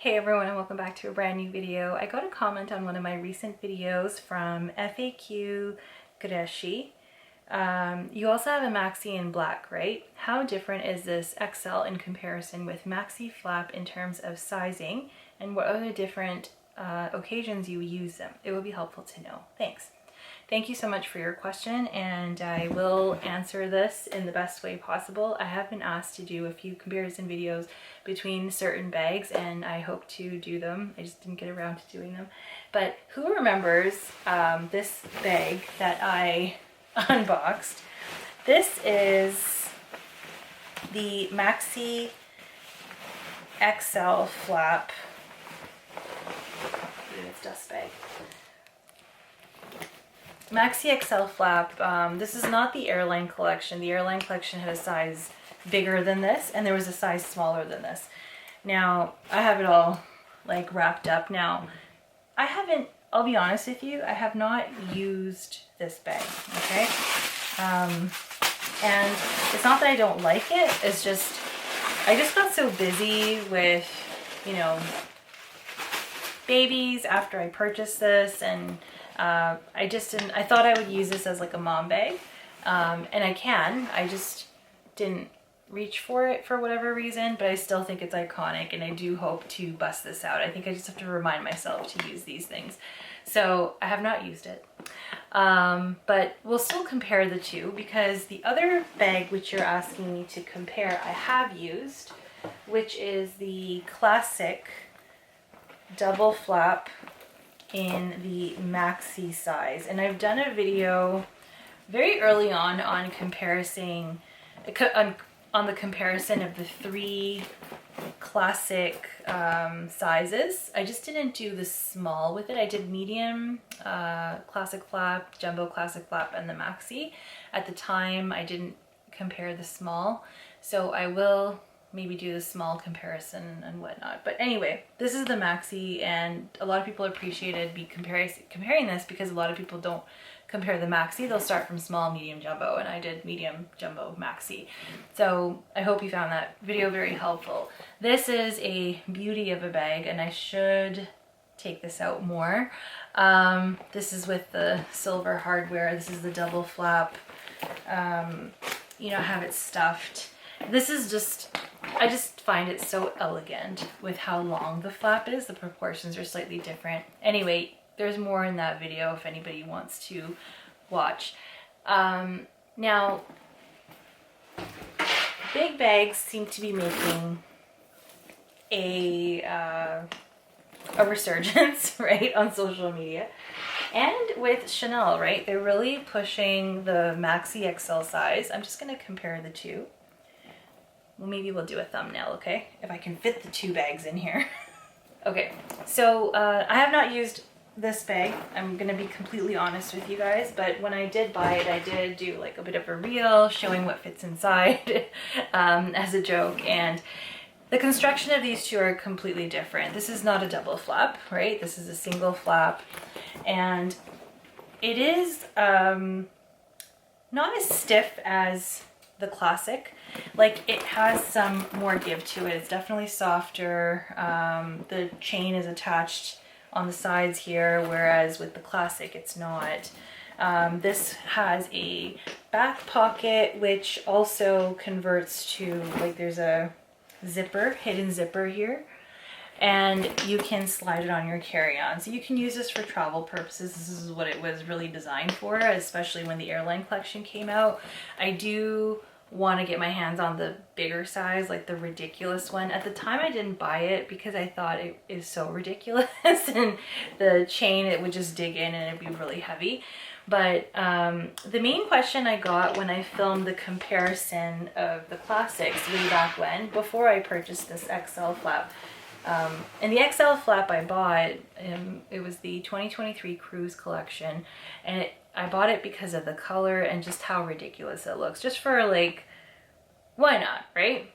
Hey everyone, and welcome back to a brand new video. I got a comment on one of my recent videos from FAQ Greshi. You also have a Maxi in black, right? How different is this XL in comparison with Maxi Flap in terms of sizing, and what are the different occasions you use them? It would be helpful to know. Thanks. Thank you so much for your question, and I will answer this in the best way possible. I have been asked to do a few comparison videos between certain bags, and I hope to do them. I just didn't get around to doing them. But who remembers this bag that I unboxed? This is the Maxi XL Flap. It's dust bag. Maxi XL Flap. This is not the Airline collection. The Airline collection had a size bigger than this, and there was a size smaller than this. Now, I have it all like wrapped up. Now, I'll be honest with you, I have not used this bag, okay? And it's not that I don't like it, it's just, I just got so busy with, babies after I purchased this, and I thought I would use this as like a mom bag, and I just didn't reach for it for whatever reason, but I still think it's iconic, and I do hope to bust this out. I think I just have to remind myself to use these things. So I have not used it, but we'll still compare the two, because the other bag which you're asking me to compare I have used, which is the classic double flap in the Maxi size, and I've done a video very early on the comparison of the three classic sizes. I just didn't do the small with it. I did medium, classic flap, jumbo classic flap, and the Maxi. At the time I didn't compare the small, so I will maybe do the small comparison and whatnot. But anyway, this is the Maxi, and a lot of people appreciated me comparing this, because a lot of people don't compare the Maxi. They'll start from small, medium, jumbo, and I did medium, jumbo, Maxi. So I hope you found that video very helpful. This is a beauty of a bag, and I should take this out more. This is with the silver hardware. This is the double flap. I have it stuffed. This is just, I just find it so elegant with how long the flap is. The proportions are slightly different. Anyway, there's more in that video if anybody wants to watch. Now, big bags seem to be making a resurgence, right, on social media. And with Chanel, right, they're really pushing the Maxi XL size. I'm just going to compare the two. Well, maybe we'll do a thumbnail, okay? If I can fit the two bags in here. Okay, so I have not used this bag. I'm gonna be completely honest with you guys, but when I did buy it, I did do like a bit of a reel showing what fits inside as a joke, and the construction of these two are completely different. This is not a double flap, right? This is a single flap, and it is not as stiff as the classic. Like, it has some more give to it. It's definitely softer. The chain is attached on the sides here, whereas with the classic it's not. This has a back pocket, which also converts to, like, there's a zipper, hidden zipper here, and you can slide it on your carry-on. So you can use this for travel purposes. This is what it was really designed for, especially when the Airline collection came out. I do want to get my hands on the bigger size, like the ridiculous one. At the time I didn't buy it because I thought it is so ridiculous and the chain, it would just dig in and it'd be really heavy. But the main question I got when I filmed the comparison of the classics way back when, before I purchased this XL flap, and the XL flap I bought, it was the 2023 Cruise collection, and I bought it because of the color and just how ridiculous it looks. Just for, like, why not, right?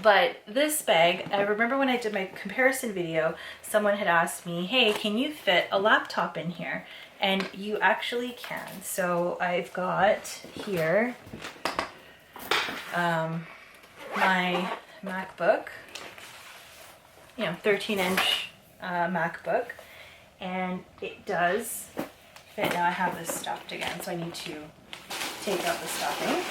But this bag, I remember when I did my comparison video, someone had asked me, hey, can you fit a laptop in here? And you actually can. So I've got here my MacBook. 13-inch MacBook, and it does fit. Now I have this stuffed again, so I need to take out the stuffing.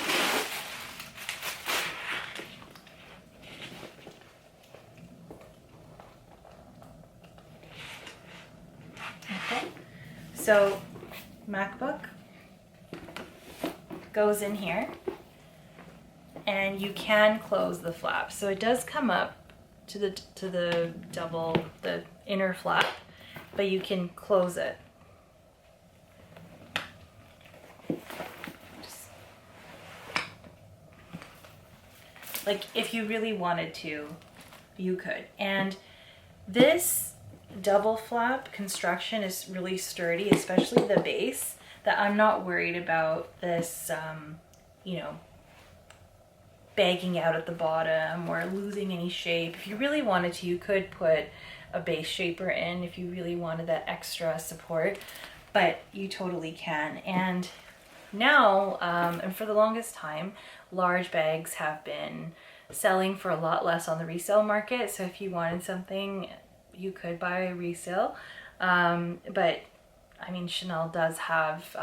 Okay, so MacBook goes in here, and you can close the flap. So it does come up to the inner flap, but you can close it. Like if you really wanted to, you could. And this double flap construction is really sturdy, especially the base, that I'm not worried about this, bagging out at the bottom or losing any shape. If you really wanted to, you could put a base shaper in if you really wanted that extra support, but you totally can. And now, and for the longest time, large bags have been selling for a lot less on the resale market. So if you wanted something, you could buy a resale. But I mean, Chanel does have,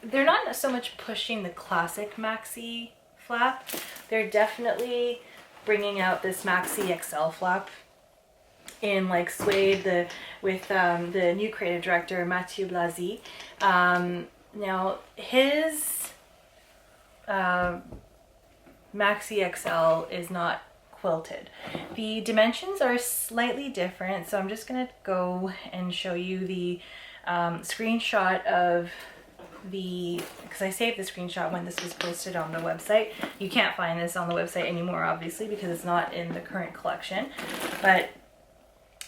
they're not so much pushing the classic Maxi flap. They're definitely bringing out this Maxi XL flap in like suede, with the new creative director, Mathieu Blasi. Now his Maxi XL is not quilted. The dimensions are slightly different, so I'm just gonna go and show you the screenshot of because I saved the screenshot when this was posted on the website. You can't find this on the website anymore, obviously, because it's not in the current collection. But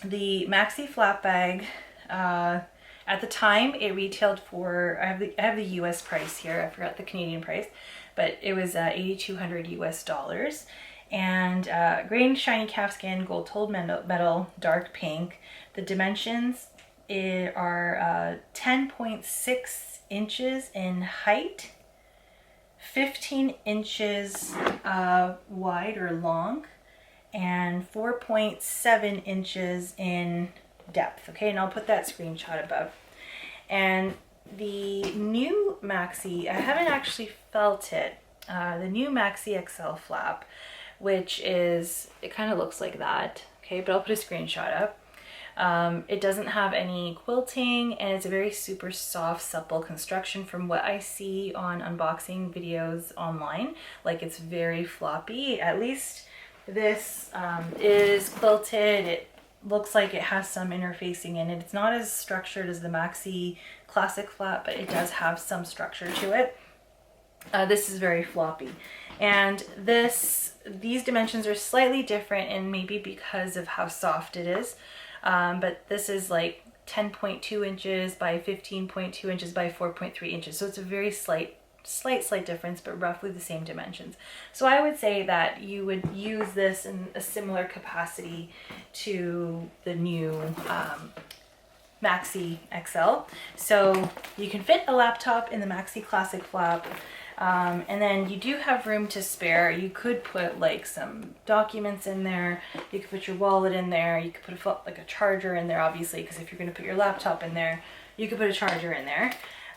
the Maxi Flapbag, at the time, it retailed for, I have the US price here, I forgot the Canadian price, but it was $8,200 US. And green shiny calfskin, gold told metal, dark pink. The dimensions are 10.6 inches in height, 15 inches wide or long, and 4.7 inches in depth. Okay, and I'll put that screenshot above. And the new Maxi, I haven't actually felt it, the new Maxi XL flap, which is, it kind of looks like that, okay, but I'll put a screenshot up. It doesn't have any quilting, and it's a very super soft, supple construction from what I see on unboxing videos online. Like, it's very floppy. At least this is quilted. It looks like it has some interfacing in it. It's not as structured as the Maxi Classic flap, but it does have some structure to it. This is very floppy. And these dimensions are slightly different, and maybe because of how soft it is. But this is like 10.2 inches by 15.2 inches by 4.3 inches. So it's a very slight difference, but roughly the same dimensions. So I would say that you would use this in a similar capacity to the new Maxi XL. So you can fit a laptop in the Maxi Classic flap. And then you do have room to spare. You could put like some documents in there. You could put your wallet in there. You could put like a charger in there, obviously, because if you're going to put your laptop in there, you could put a charger in there.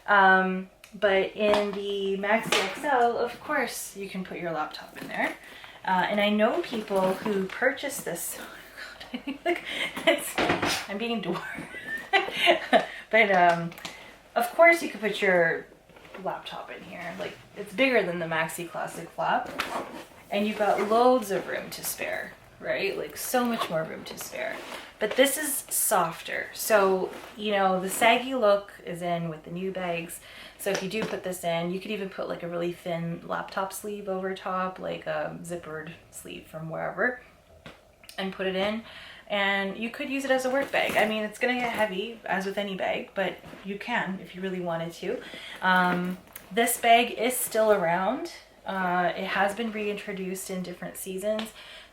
But in the Maxi XL, of course, you can put your laptop in there. And I know people who purchased this. Look, I'm being dwarfed. But of course, you could put your laptop in here. Like, it's bigger than the Maxi Classic flap, and you've got loads of room to spare, right? Like, so much more room to spare. But this is softer, so the saggy look is in with the new bags. So if you do put this in, you could even put like a really thin laptop sleeve over top, like a zippered sleeve from wherever, and put it in. And you could use it as a work bag. I mean, it's gonna get heavy, as with any bag, but you can if you really wanted to. This bag is still around. It has been reintroduced in different seasons.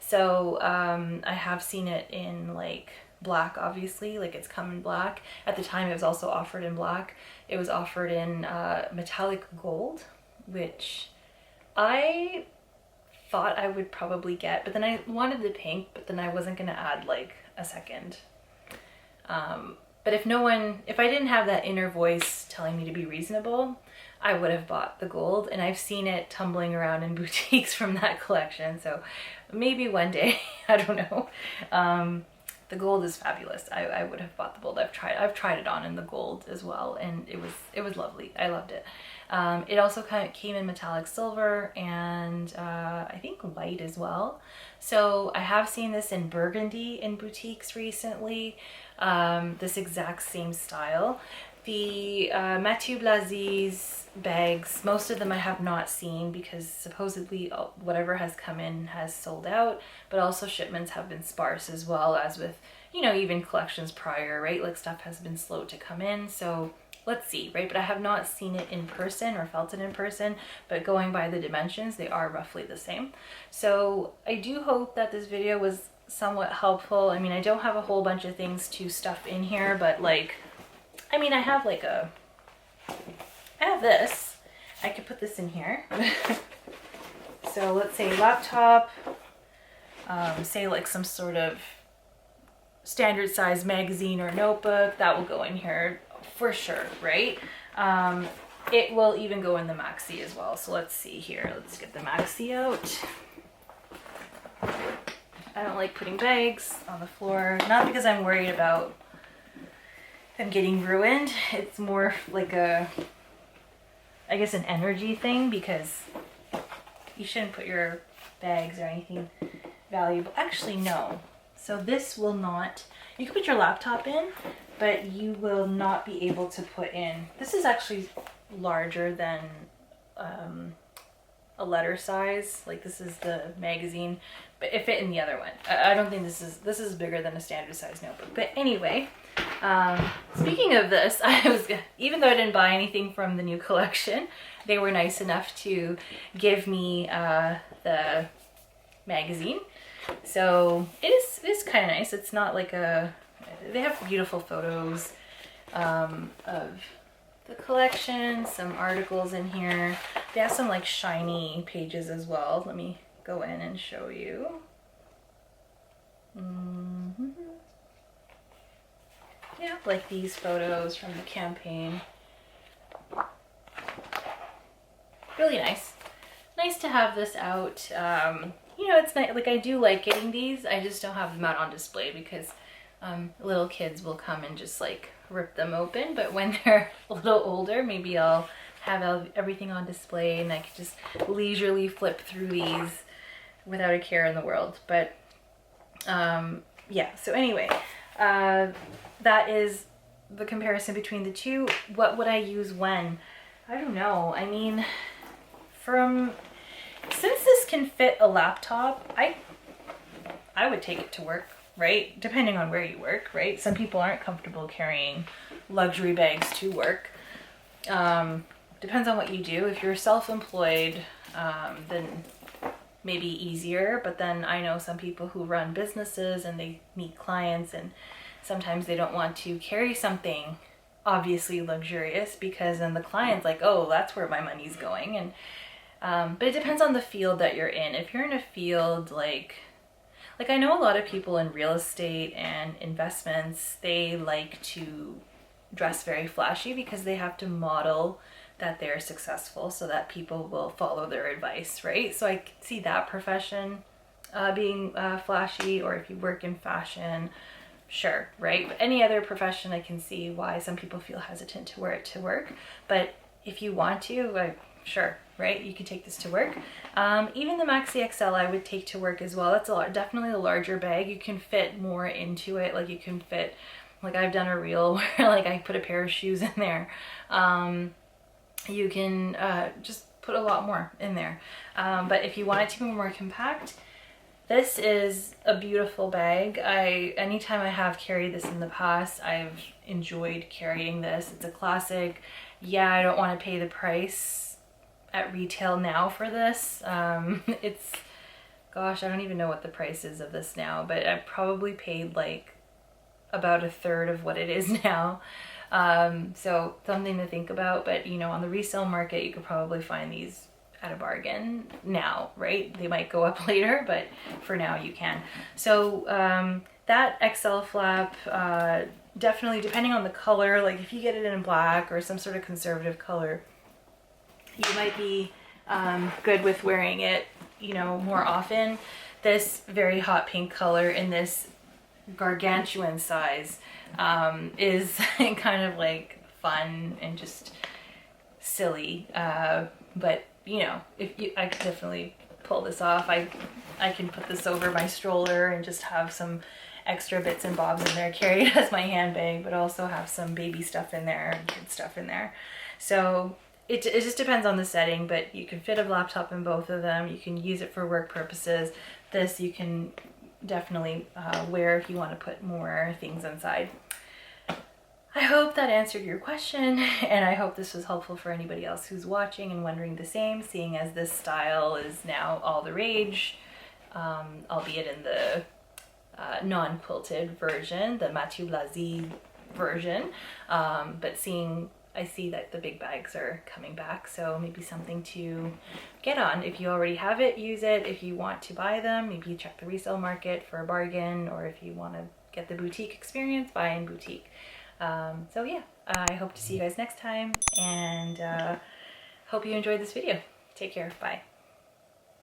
So I have seen it in like black, obviously, like it's come in black. At the time, it was also offered in black. It was offered in metallic gold, which I thought I would probably get, but then I wanted the pink, but then I wasn't gonna add like a second. But if I didn't have that inner voice telling me to be reasonable, I would have bought the gold, and I've seen it tumbling around in boutiques from that collection. So maybe one day, I don't know. The gold is fabulous. I would have bought the gold. I've tried it on in the gold as well, and it was lovely. I loved it. It also kind of came in metallic silver and I think white as well. So I have seen this in burgundy in boutiques recently, this exact same style. The Mathieu Blazy's bags, most of them I have not seen because supposedly whatever has come in has sold out, but also shipments have been sparse as well, as with, you know, even collections prior, right? Like stuff has been slow to come in. So let's see, right? But I have not seen it in person or felt it in person, but going by the dimensions, they are roughly the same. So I do hope that this video was somewhat helpful. I mean, I don't have a whole bunch of things to stuff in here, but like, I mean, I have this. I could put this in here. So let's say laptop, say like some sort of standard size magazine or notebook, that will go in here for sure, right? It will even go in the Maxi as well. So let's see here. Let's get the Maxi out. I don't like putting bags on the floor, not because I'm worried about them getting ruined. It's more like I guess an energy thing, because you shouldn't put your bags or anything valuable. Actually, no. So this will not, you can put your laptop in, but you will not be able to put in, this is actually larger than a letter size. Like this is the magazine, but it fit in the other one. I don't think this is bigger than a standard size notebook. But anyway, speaking of this, even though I didn't buy anything from the new collection, they were nice enough to give me the magazine. So it is kind of nice. It's not like they have beautiful photos of the collection, some articles in here. They have some like shiny pages as well. Let me go in and show you. Yeah, like these photos from the campaign. Really nice. Nice to have this out. You know, it's nice. Like I do like getting these. I just don't have them out on display because little kids will come and just like rip them open. But when they're a little older, maybe I'll have everything on display and I can just leisurely flip through these without a care in the world. But yeah, so anyway, that is the comparison between the two. What would I use when? I don't know. I mean, since this can fit a laptop, I would take it to work, right? Depending on where you work, right? Some people aren't comfortable carrying luxury bags to work. Depends on what you do. If you're self-employed, then maybe easier, but then I know some people who run businesses and they meet clients and sometimes they don't want to carry something obviously luxurious because then the client's like, oh, that's where my money's going. And but it depends on the field that you're in. If you're in a field like I know a lot of people in real estate and investments, they like to dress very flashy because they have to model that they're successful so that people will follow their advice, right? So I see that profession being flashy, or if you work in fashion, sure, right? But any other profession, I can see why some people feel hesitant to wear it to work. But if you want to, sure, right? You can take this to work. Even the Maxi XL I would take to work as well. That's definitely a larger bag. You can fit more into it. Like you can fit, like I've done a reel where like I put a pair of shoes in there. You can just put a lot more in there. But if you want it to be more compact, this is a beautiful bag. Anytime I have carried this in the past, I've enjoyed carrying this. It's a classic. Yeah, I don't want to pay the price at retail now for this. It's, gosh, I don't even know what the price is of this now, but I probably paid like about a third of what it is now. So something to think about, but you know, on the resale market, you could probably find these at a bargain now, right? They might go up later, but for now you can. So that XL flap, definitely depending on the color, like if you get it in black or some sort of conservative color, you might be good with wearing it, you know, more often. This very hot pink color in this gargantuan size is kind of like fun and just silly, but you know, I could definitely pull this off. I can put this over my stroller and just have some extra bits and bobs in there, carry it as my handbag, but also have some baby stuff in there and kid stuff in there. So it just depends on the setting, but you can fit a laptop in both of them. You can use it for work purposes. This you can definitely wear if you want to put more things inside. I hope that answered your question, and I hope this was helpful for anybody else who's watching and wondering the same, seeing as this style is now all the rage, albeit in the non-quilted version, the Matulazi version, but I see that the big bags are coming back, so maybe something to get on. If you already have it, use it. If you want to buy them, maybe check the resale market for a bargain, or if you want to get the boutique experience, buy in boutique. So yeah, I hope to see you guys next time, and hope you enjoyed this video. Take care. Bye.